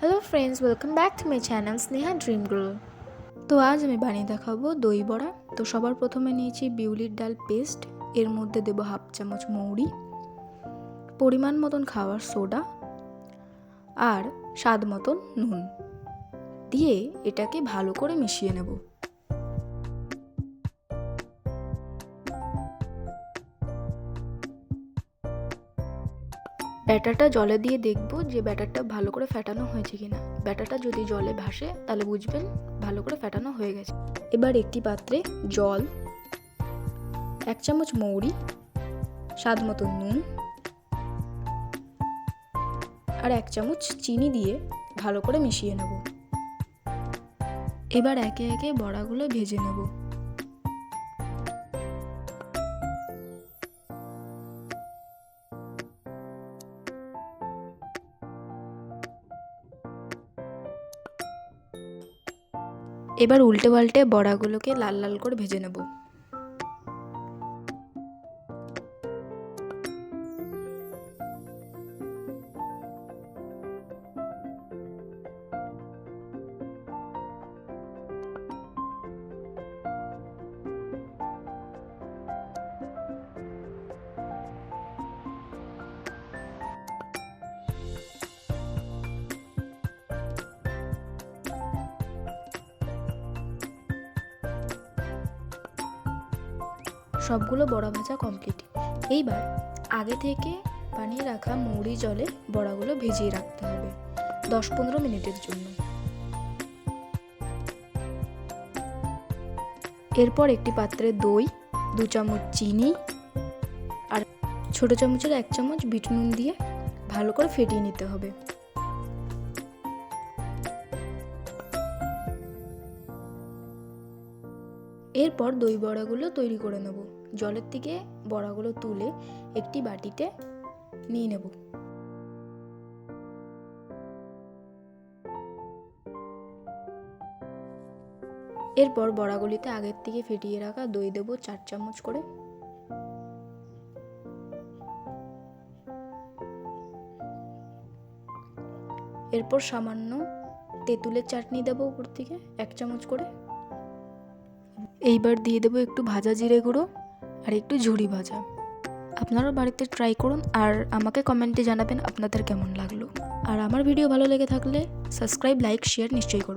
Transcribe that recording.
Hello friends, welcome back to my channel Sneha dream grow. তো আজ আমি বানিয়ে দেখাবো দই বড়া। তো সবার প্রথমে নিয়েছি বিউলির ডাল পেস্ট, এর মধ্যে দেবো হাফ চামচ মৌরি, পরিমাণ মতন খাওয়ার সোডা আর স্বাদ মতন নুন দিয়ে এটাকে ভালো করে মিশিয়ে নেব। ব্যাটারটা জলে দিয়ে দেখব যে ব্যাটারটা ভালো করে ফেটানো হয়েছে কিনা। ব্যাটারটা যদি জলে ভাসে তাহলে বুঝবেন ভালো করে ফেটানো হয়ে গেছে। এবার একটি পাত্রে জল, 1 চামচ মৌরি, স্বাদ মতো নুন আর 1 চামচ চিনি দিয়ে ভালো করে মিশিয়ে নেব। এবার একে একে বড়াগুলো ভেজে নেব। এবার উল্টে পাল্টে বড়াগুলোকে লাল লাল করে ভেজে নেব। সবগুলো বড়া ভাজা কমপ্লিট। এইবার আগে থেকে বানিয়ে রাখা মৌরি জলে বড়াগুলো ভিজিয়ে রাখতে হবে 10-15 মিনিটের জন্য। এরপর একটি পাত্রে দই, 2 চামচ চিনি আর ছোট চামচের 1 চামচ বিট নুন দিয়ে ভালো করে ফেটিয়ে নিতে হবে। এরপর দই বড়াগুলো তৈরি করে নেব। জলের থেকে বড়াগুলো তুলে একটি বাটিতে নিয়ে নেব। এরপর বড়াগুলিতে আগের থেকে ফেটিয়ে রাখা দই দেব 4 চামচ করে। এরপর সামান্য তেঁতুলের চাটনি দেব উপর থেকে 1 চামচ করে। এইবার দিয়ে দেবো একটু ভাজা জিরে গুঁড়ো আর একটু ঝুরি ভাজা। আপনারা বাড়িতে ট্রাই করুন আর আমাকে কমেন্টে জানাবেন আপনাদের কেমন লাগলো। আর আমার ভিডিও ভালো লেগে থাকলে সাবস্ক্রাইব, লাইক, শেয়ার নিশ্চয়ই করুন।